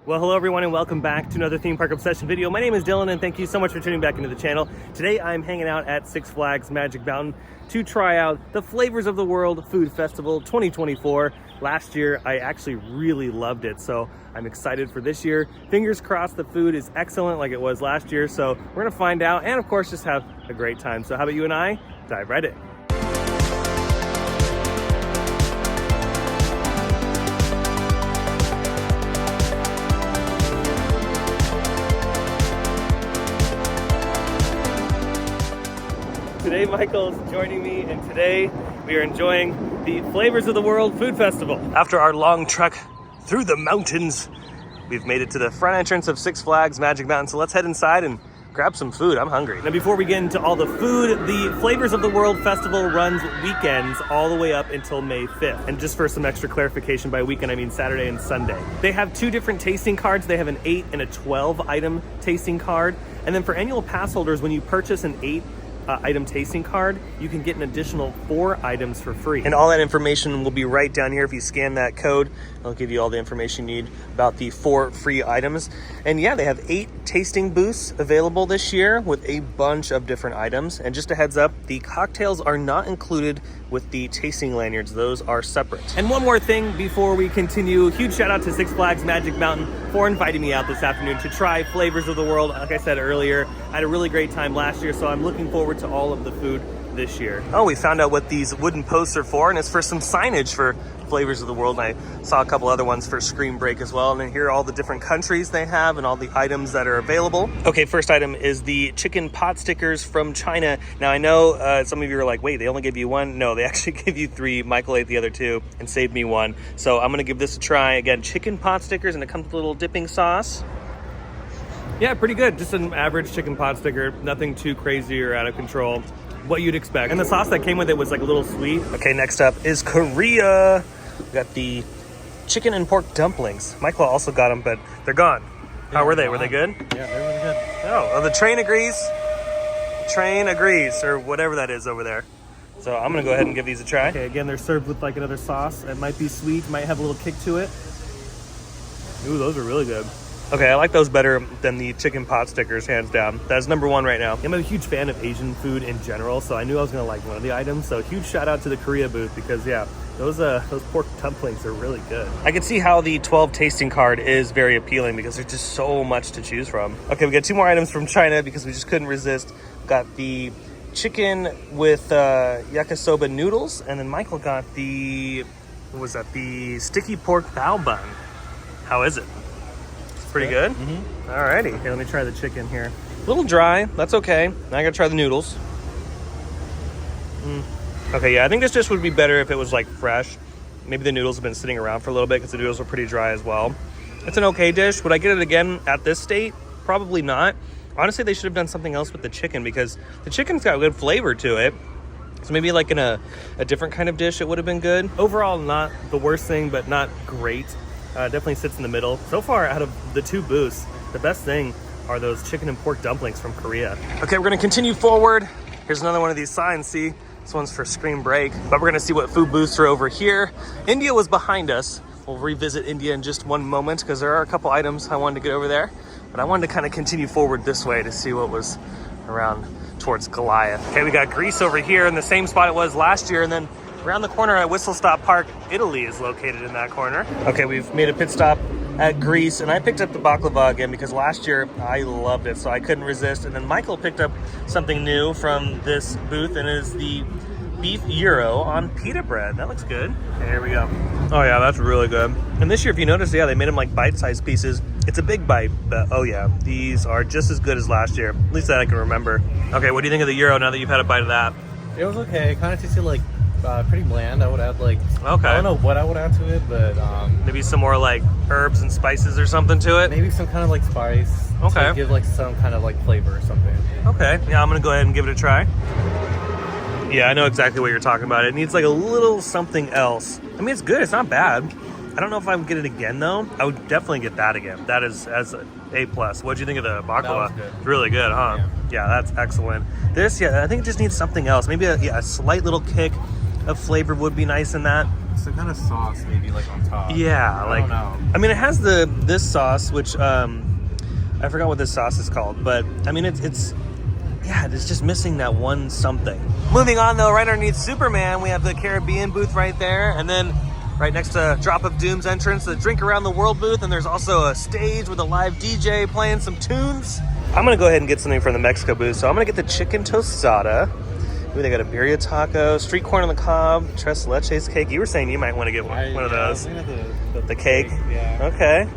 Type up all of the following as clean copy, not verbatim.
Well, hello everyone and welcome back to another Theme Park Obsession video. My name is Dylan and thank you so much for tuning back into the channel. Today I'm hanging out at Six Flags Magic Mountain to try out the Flavors of the World Food Festival 2024. Last year I actually really loved it, so I'm excited for this year. Fingers crossed the food is excellent like it was last year, so we're gonna find out and of course just have a great time. So how about you and I dive right in. Today Michael's joining me and today we are enjoying the Flavors of the World Food Festival. After our long trek through the mountains, we've made it to the front entrance of Six Flags Magic Mountain, so let's head inside and grab some food. I'm hungry. Now before we get into all the food, the Flavors of the World Festival runs weekends all the way up until May 5th. And just for some extra clarification, by weekend I mean Saturday and Sunday. They have two different tasting cards. They have an 8 and a 12 item tasting card. And then for annual pass holders, when you purchase an 8 item tasting card, you can get an additional 4 items for free. And all that information will be right down here. If you scan that code, it'll give you all the information you need about the 4 free items. And yeah, they have 8 tasting booths available this year with a bunch of different items. And just a heads up, the cocktails are not included with the tasting lanyards. Those are separate. And one more thing before we continue, huge shout out to Six Flags Magic Mountain for inviting me out this afternoon to try Flavors of the World. Like I said earlier, I had a really great time last year, so I'm looking forward to all of the food this year. Oh, we found out what these wooden posts are for, and it's for some signage for Flavors of the World. And I saw a couple other ones for Screen Break as well. And then here are all the different countries they have and all the items that are available. Okay, first item is the chicken pot stickers from China. Now I know some of you are like, wait, they only give you one? No, they actually give you 3. Michael ate the other 2 and saved me 1. So I'm gonna give this a try. Again, chicken pot stickers, and it comes with a little dipping sauce. Yeah, pretty good. Just an average chicken pot sticker. Nothing too crazy or out of control. What you'd expect. And the sauce that came with it was like a little sweet. Okay, next up is Korea. We got the chicken and pork dumplings. Michael also got them, but they're gone. How were they? Were they good? Yeah, they were really good. Oh, well, the train agrees. Train agrees, or whatever that is over there. So I'm gonna go ahead and give these a try. Okay, again, they're served with like another sauce. It might be sweet, might have a little kick to it. Ooh, those are really good. Okay, I like those better than the chicken pot stickers, hands down. That's number 1 right now. I'm a huge fan of Asian food in general, so I knew I was gonna like one of the items. So huge shout out to the Korea booth because yeah, those pork dumplings are really good. I can see how the 12 tasting card is very appealing because there's just so much to choose from. Okay, we got 2 more items from China because we just couldn't resist. Got the chicken with yakisoba noodles, and then Michael got the, what was that? The sticky pork bao bun. How is it? Pretty good? Mm-hmm. Alrighty. Okay, let me try the chicken here. A little dry, that's okay. Now I gotta try the noodles. Okay, yeah, I think this dish would be better if it was like fresh. Maybe the noodles have been sitting around for a little bit because the noodles are pretty dry as well. It's an okay dish. Would I get it again at this state? Probably not. Honestly, they should have done something else with the chicken because the chicken's got good flavor to it. So maybe like in a different kind of dish, it would have been good. Overall, not the worst thing, but not great. Definitely sits in the middle. So far, out of the 2 booths, the best thing are those chicken and pork dumplings from Korea. Okay, we're gonna continue forward. Here's another one of these signs. See, this one's for Screen Break. But we're gonna see what food booths are over here. India was behind us. We'll revisit India in just one moment because there are a couple items I wanted to get over there. But I wanted to kind of continue forward this way to see what was around towards Goliath. Okay, we got Greece over here in the same spot it was last year, and then around the corner at Whistle Stop Park, Italy is located in that corner. Okay, we've made a pit stop at Greece, and I picked up the baklava again because last year I loved it, so I couldn't resist. And then Michael picked up something new from this booth, and it is the beef gyro on pita bread. That looks good. Okay, here we go. Oh yeah, that's really good. And this year, if you notice, yeah, they made them like bite-sized pieces. It's a big bite, but oh yeah, these are just as good as last year. At least that I can remember. Okay, what do you think of the gyro now that you've had a bite of that? It was okay. It kind of tasted like pretty bland. I would add like, okay, I don't know what I would add to it, but maybe some more like herbs and spices or something to it. Maybe some kind of like spice. Okay. To give like some kind of like flavor or something. Okay, yeah, I'm gonna go ahead and give it a try. Yeah, I know exactly what you're talking about. It needs like a little something else. I mean, it's good. It's not bad. I don't know if I would get it again though. I would definitely get that again. That is as A+. What'd you think of the baklava? That was good. It's really good, huh? Yeah, that's excellent. This, yeah, I think it just needs something else. Maybe a slight little kick of flavor would be nice in that. some kind of sauce maybe like on top. Yeah, I like don't know. I mean, it has this sauce, which I forgot what this sauce is called, but I mean, it's just missing that one something. Moving on though, right underneath Superman, we have the Caribbean booth right there, and then right next to Drop of Doom's entrance, the Drink Around the World booth, and there's also a stage with a live DJ playing some tunes. I'm gonna go ahead and get something from the Mexico booth, so I'm gonna get the chicken tostada. Ooh, they got a birria taco, street corn on the cob, tres leches cake. You were saying you might want to get one of those. The cake? Yeah. Okay.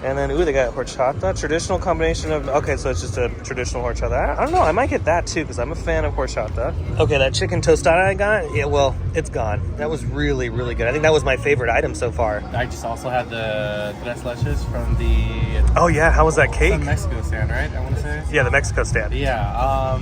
And then, ooh, they got horchata, traditional combination of, okay, so it's just a traditional horchata. I don't know, I might get that too, because I'm a fan of horchata. Okay, that chicken tostada I got, yeah, well, it's gone. That was really, really good. I think that was my favorite item so far. I just also had the tres leches from the... Oh yeah, how was that cake? The Mexico stand, right? I want to say? Yeah, the Mexico stand. Yeah,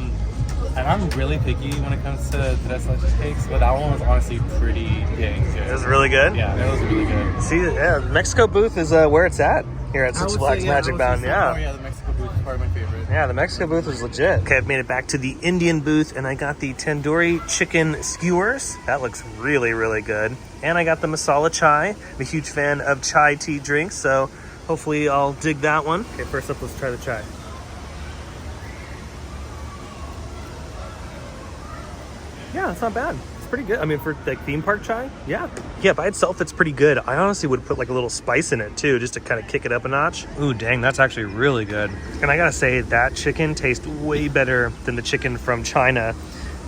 and I'm really picky when it comes to tres leches cakes, but that one was honestly pretty dang good. It was really good? Yeah, it was really good. See, yeah, the Mexico booth is where it's at here at Six Flags Magic Mountain. Yeah. Yeah, the Mexico booth is probably my favorite. Yeah, the Mexico booth was legit. Okay, I've made it back to the Indian booth, and I got the tandoori chicken skewers. That looks really, really good. And I got the masala chai. I'm a huge fan of chai tea drinks, so hopefully I'll dig that one. Okay, first up, let's try the chai. Yeah, it's not bad. It's pretty good. I mean, for like theme park chai, yeah. Yeah, by itself, it's pretty good. I honestly would put like a little spice in it too, just to kind of kick it up a notch. Ooh, dang, that's actually really good. And I gotta say, that chicken tastes way better than the chicken from China.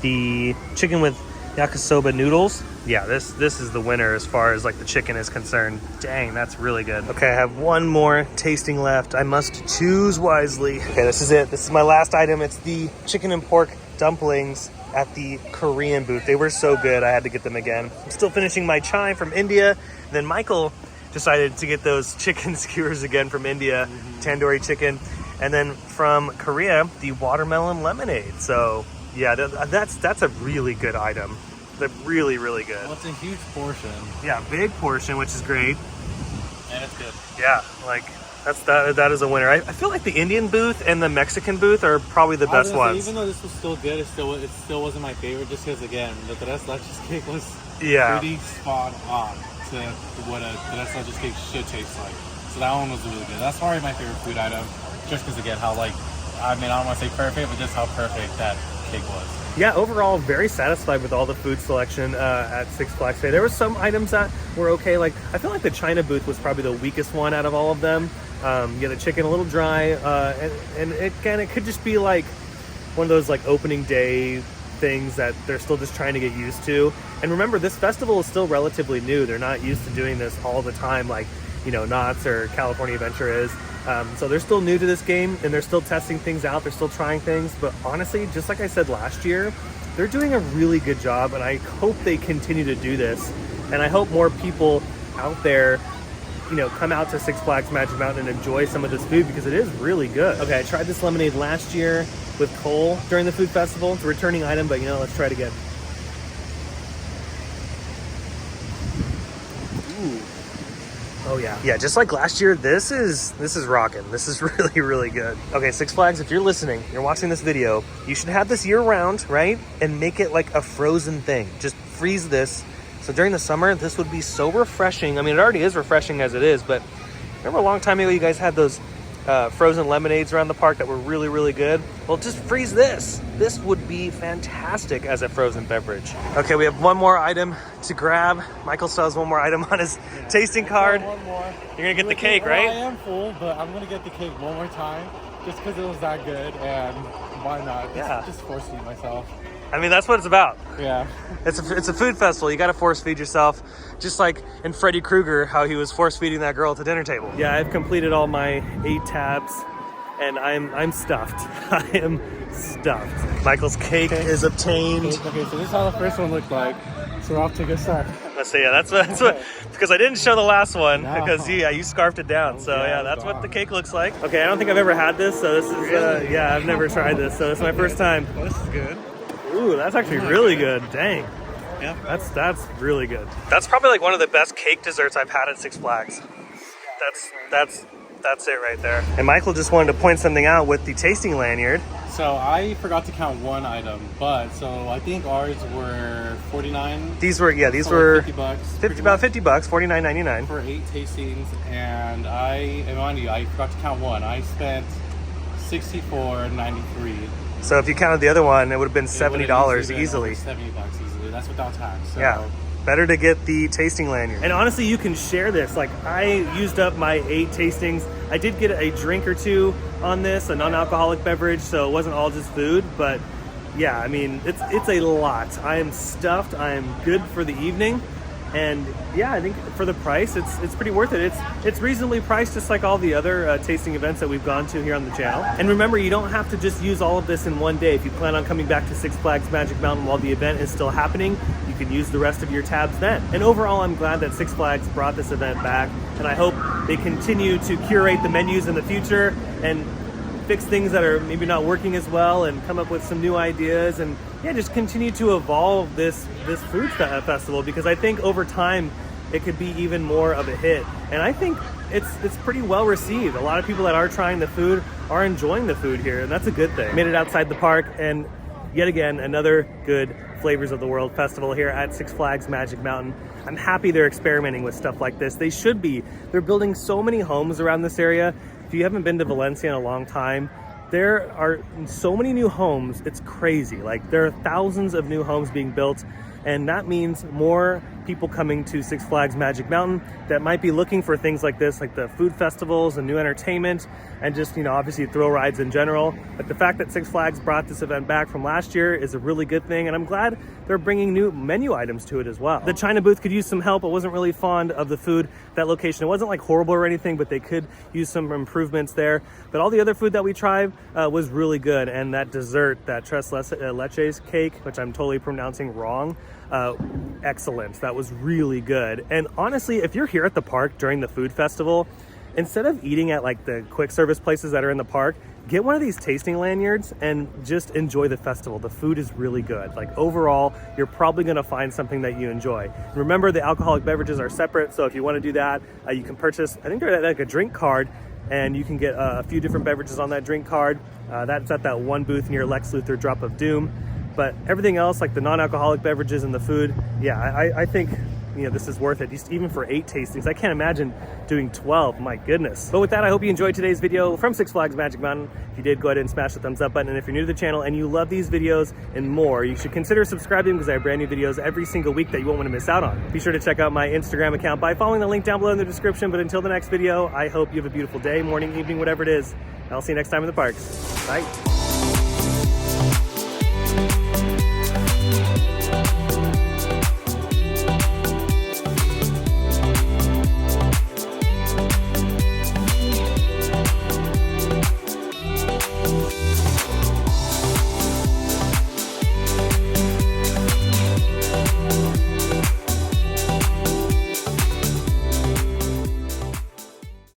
The chicken with yakisoba noodles, yeah, this is the winner as far as like the chicken is concerned. Dang, that's really good. Okay, I have one more tasting left. I must choose wisely. Okay, this is it. This is my last item. It's the chicken and pork dumplings at the Korean booth. They were so good, I had to get them again. I'm still finishing my chai from India. Then Michael decided to get those chicken skewers again from India, tandoori chicken. And then from Korea, the watermelon lemonade. So yeah, that's a really good item. They're really, really good. Well, it's a huge portion. Yeah, big portion, which is great. And it's good. Yeah, like that is a winner. I feel like the Indian booth and the Mexican booth are probably the best ones. Even though this was still good, it still wasn't my favorite, just because again the tres leches cake was pretty spot on to what a tres leches cake should taste like. So that one was really good. That's probably my favorite food item, just because again how I don't want to say perfect, but just how perfect that cake was. Yeah, overall, very satisfied with all the food selection at Six Flags today. There were some items that were okay. Like, I feel like the China booth was probably the weakest one out of all of them. Yeah, the chicken a little dry, and it could just be like one of those like opening day things that they're still just trying to get used to. And remember, this festival is still relatively new. They're not used to doing this all the time, like, you know, Knott's or California Adventure is. So they're still new to this game, and they're still testing things out. They're still trying things. But honestly, just like I said last year, they're doing a really good job, and I hope they continue to do this. And I hope more people out there, you know, come out to Six Flags Magic Mountain and enjoy some of this food, because it is really good. Okay, I tried this lemonade last year with Cole during the food festival. It's a returning item, but you know, let's try it again. Ooh. Oh yeah. Yeah, just like last year, this is rocking. This is really, really good. Okay, Six Flags, if you're listening, you're watching this video, you should have this year round, right? And make it like a frozen thing. Just freeze this. So during the summer, this would be so refreshing. I mean, it already is refreshing as it is, but remember a long time ago you guys had those frozen lemonades around the park that were really, really good? Well, just freeze this. This would be fantastic as a frozen beverage. Okay, we have one more item to grab. Michael still has one more item on his tasting card. One more. You're gonna get the cake, right? I am full, but I'm gonna get the cake one more time, just because it was that good, and why not? Just force feed myself. I mean, that's what it's about. Yeah. It's a food festival. You got to force feed yourself, just like in Freddy Krueger, how he was force feeding that girl at the dinner table. Yeah, I've completed all my 8 tabs, and I'm stuffed. I am stuffed. Michael's cake is obtained. Okay, so this is how the first one looked like. So we're off to a good start. Let's see. Yeah, that's what because I didn't show the last one because you scarfed it down. So yeah, that's what the cake looks like. Okay, I don't think I've ever had this, so this is yeah, I've never tried this, so this is my first time. Well, this is good. Ooh, that's actually really good. Dang. Yeah. That's really good. That's probably like one of the best cake desserts I've had at Six Flags. That's it right there. And Michael just wanted to point something out with the tasting lanyard. So I forgot to count one item, but so I think ours were 49. These were $50, 50 bucks. about $50, $49.99 for 8 tastings, and mind you, I forgot to count one. I spent $64.93. So if you counted the other one, it would have been $70 easily. $70 easily. That's without tax. So. Yeah. Better to get the tasting lanyard. And honestly, you can share this. Like, I used up my 8 tastings. I did get a drink or two on this, a non-alcoholic beverage, so it wasn't all just food. But yeah, I mean, it's a lot. I am stuffed. I am good for the evening. And yeah, I think for the price, it's pretty worth it. It's reasonably priced, just like all the other tasting events that we've gone to here on the channel. And remember, you don't have to just use all of this in one day. If you plan on coming back to Six Flags Magic Mountain while the event is still happening, you can use the rest of your tabs then. And overall, I'm glad that Six Flags brought this event back, and I hope they continue to curate the menus in the future and fix things that are maybe not working as well, and come up with some new ideas, and yeah, just continue to evolve this food festival, because I think over time it could be even more of a hit. And I think it's pretty well received. A lot of people that are trying the food are enjoying the food here, and that's a good thing. Made it outside the park, and yet again, another good Flavors of the World festival here at Six Flags Magic Mountain. I'm happy they're experimenting with stuff like this. They should be. They're building so many homes around this area. If you haven't been to Valencia in a long time, there are so many new homes, it's crazy. Like, there are thousands of new homes being built, and that means more people coming to Six Flags Magic Mountain that might be looking for things like this, like the food festivals and new entertainment, and just, you know, obviously thrill rides in general. But the fact that Six Flags brought this event back from last year is a really good thing, and I'm glad they're bringing new menu items to it as well. The China booth could use some help. I wasn't really fond of the food at that location. It wasn't like horrible or anything, but they could use some improvements there. But all the other food that we tried was really good, and that dessert, that tres leches cake, which I'm totally pronouncing wrong, excellent. That was really good. And honestly, if you're here at the park during the food festival, instead of eating at like the quick service places that are in the park, get one of these tasting lanyards and just enjoy the festival. The food is really good. Like, overall, you're probably gonna find something that you enjoy. Remember, the alcoholic beverages are separate, so if you wanna do that, you can purchase, I think they're like a drink card, and you can get a few different beverages on that drink card. That's at that one booth near Lex Luthor Drop of Doom. But everything else, like the non-alcoholic beverages and the food, yeah, I think, you know, this is worth it, just even for 8 tastings. I can't imagine doing 12, my goodness. But with that, I hope you enjoyed today's video from Six Flags Magic Mountain. If you did, go ahead and smash the thumbs up button. And if you're new to the channel and you love these videos and more, you should consider subscribing, because I have brand new videos every single week that you won't want to miss out on. Be sure to check out my Instagram account by following the link down below in the description. But until the next video, I hope you have a beautiful day, morning, evening, whatever it is. I'll see you next time in the parks. Bye.